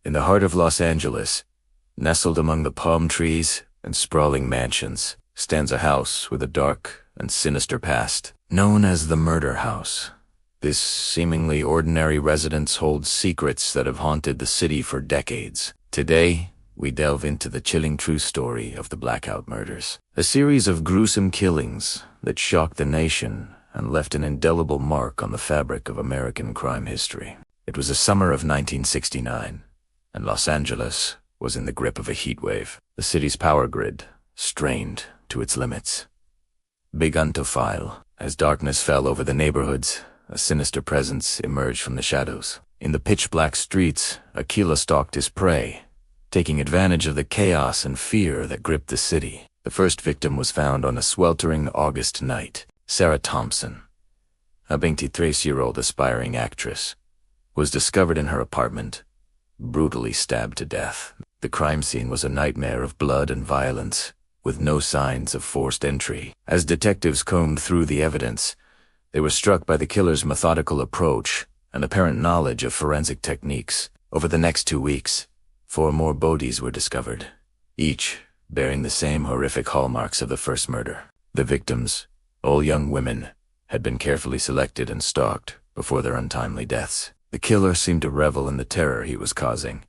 In the heart of Los Angeles, nestled among the palm trees and sprawling mansions, stands a house with a dark and sinister past, known as the Murder House. This seemingly ordinary residence holds secrets that have haunted the city for decades. Today, we delve into the chilling true story of the Blackout murders, a series of gruesome killings that shocked the nation and left an indelible mark on the fabric of American crime history. It was the summer of 1969, and Los Angeles was in the grip of a heat wave. The city's power grid strained to its limits. Begun to file, as darkness fell over the neighborhoods, a sinister presence emerged from the shadows. In the pitch-black streets, a killer stalked his prey, taking advantage of the chaos and fear that gripped the city. The first victim was found on a sweltering August night. Sarah Thompson, a 23-year-old aspiring actress, was discovered in her apartment, brutally stabbed to death. The crime scene was a nightmare of blood and violence, with no signs of forced entry. As detectives combed through the evidence, they were struck by the killer's methodical approach and apparent knowledge of forensic techniques. Over the next 2 weeks, 4 more bodies were discovered, each bearing the same horrific hallmarks of the first murder. The victims, all young women, had been carefully selected and stalked before their untimely deaths. The killer seemed to revel in the terror he was causing,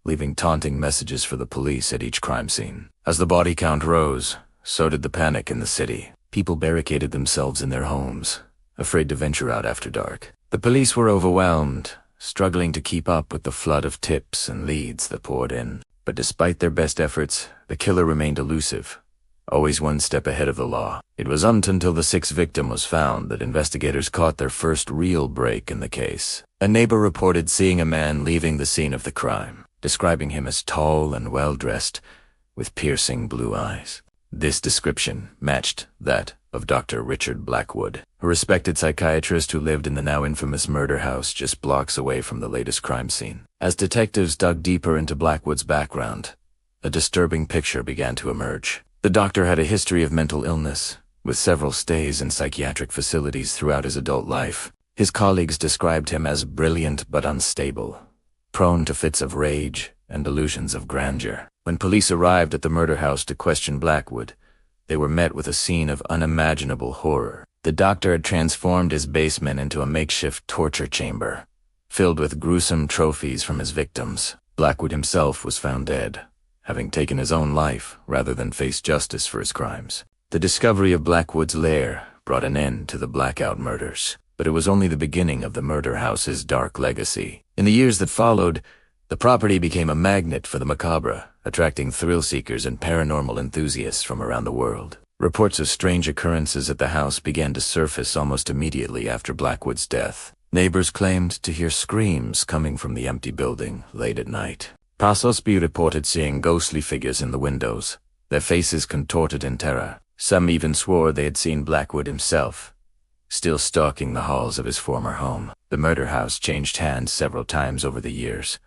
leaving taunting messages for the police at each crime scene. As the body count rose, so did the panic in the city. People barricaded themselves in their homes, afraid to venture out after dark. The police were overwhelmed, struggling to keep up with the flood of tips and leads that poured in. But despite their best efforts, the killer remained elusive, always one step ahead of the law. It was until the 6th victim was found that investigators caught their first real break in the case. A neighbor reported seeing a man leaving the scene of the crime, describing him as tall and well-dressed, with piercing blue eyes. This description matched that of Dr. Richard Blackwood, a respected psychiatrist who lived in the now infamous murder house just blocks away from the latest crime scene. As detectives dug deeper into Blackwood's background, a disturbing picture began to emerge. The doctor had a history of mental illness, with several stays in psychiatric facilities throughout his adult life. His colleagues described him as brilliant but unstable, prone to fits of rage and delusions of grandeur. When police arrived at the murder house to question Blackwood, they were met with a scene of unimaginable horror. The doctor had transformed his basement into a makeshift torture chamber, filled with gruesome trophies from his victims. Blackwood himself was found dead, having taken his own life rather than face justice for his crimes. The discovery of Blackwood's lair brought an end to the Blackout murders, but it was only the beginning of the murder house's dark legacy. In the years that followed, the property became a magnet for the macabre, attracting thrill-seekers and paranormal enthusiasts from around the world. Reports of strange occurrences at the house began to surface almost immediately after Blackwood's death. Neighbors claimed to hear screams coming from the empty building late at night. Pasosby reported seeing ghostly figures in the windows, their faces contorted in terror. Some even swore they had seen Blackwood himself, still stalking the halls of his former home. The murder house changed hands several times over the years,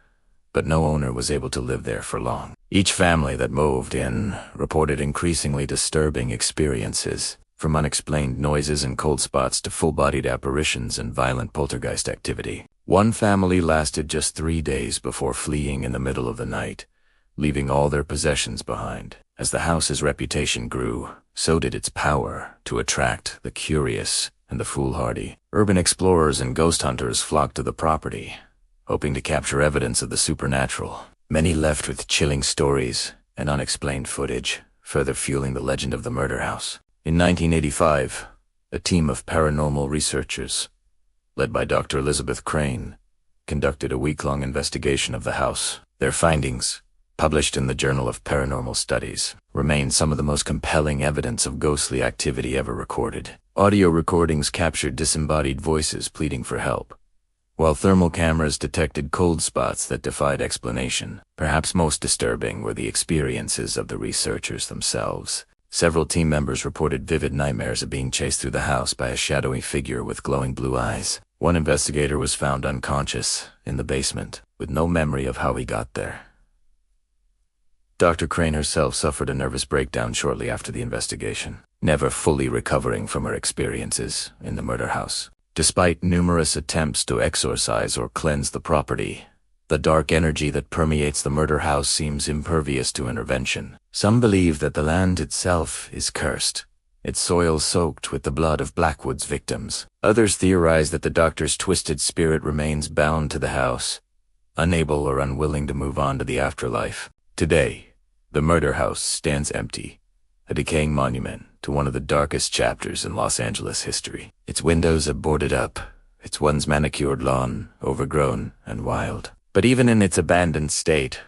but no owner was able to live there for long. Each family that moved in reported increasingly disturbing experiences, from unexplained noises and cold spots to full-bodied apparitions and violent poltergeist activity. One family lasted just 3 days before fleeing in the middle of the night, leaving all their possessions behind. As the house's reputation grew, so did its power to attract the curious and the foolhardy. Urban explorers and ghost hunters flocked to the property, hoping to capture evidence of the supernatural. Many left with chilling stories and unexplained footage, further fueling the legend of the murder house. In 1985, a team of paranormal researchers, led by Dr. Elizabeth Crane, conducted a week-long investigation of the house. Their findings, published in the Journal of Paranormal Studies, remain some of the most compelling evidence of ghostly activity ever recorded. Audio recordings captured disembodied voices pleading for help, while thermal cameras detected cold spots that defied explanation. Perhaps most disturbing were the experiences of the researchers themselves. Several team members reported vivid nightmares of being chased through the house by a shadowy figure with glowing blue eyes. One investigator was found unconscious in the basement, with no memory of how he got there. Dr. Crane herself suffered a nervous breakdown shortly after the investigation, never fully recovering from her experiences in the murder house. Despite numerous attempts to exorcise or cleanse the property, The dark energy that permeates the murder house seems impervious to intervention. Some believe that the land itself is cursed, its soil soaked with the blood of Blackwood's victims. Others theorize that the doctor's twisted spirit remains bound to the house, unable or unwilling to move on to the afterlife. Today, the murder house stands empty, a decaying monument to one of the darkest chapters in Los Angeles history. Its windows are boarded up, its once manicured lawn overgrown and wild. But even in its abandoned state,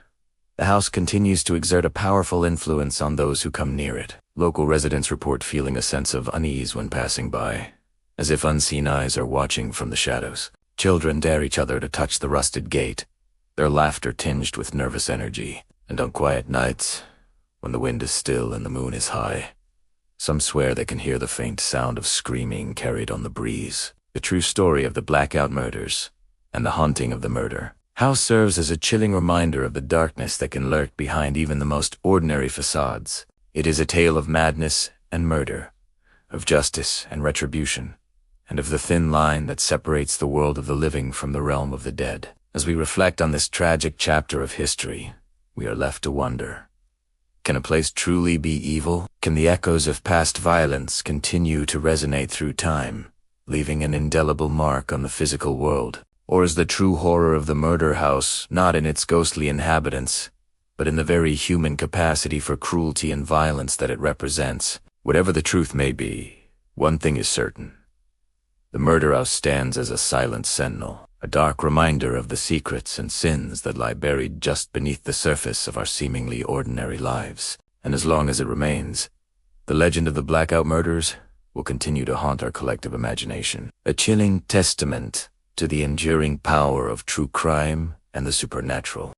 the house continues to exert a powerful influence on those who come near it. Local residents report feeling a sense of unease when passing by, as if unseen eyes are watching from the shadows. Children dare each other to touch the rusted gate, their laughter tinged with nervous energy. And on quiet nights, when the wind is still and the moon is high, some swear they can hear the faint sound of screaming carried on the breeze. The true story of the Blackout murders and the haunting of the murder house serves as a chilling reminder of the darkness that can lurk behind even the most ordinary facades. It is a tale of madness and murder, of justice and retribution, and of the thin line that separates the world of the living from the realm of the dead. As we reflect on this tragic chapter of history, we are left to wonder, can a place truly be evil? Can the echoes of past violence continue to resonate through time, leaving an indelible mark on the physical world? Or is the true horror of the murder house not in its ghostly inhabitants, but in the very human capacity for cruelty and violence that it represents? Whatever the truth may be, one thing is certain. The murder house stands as a silent sentinel, a dark reminder of the secrets and sins that lie buried just beneath the surface of our seemingly ordinary lives. And as long as it remains, the legend of the Blackout murders will continue to haunt our collective imagination, a chilling testament to the enduring power of true crime and the supernatural.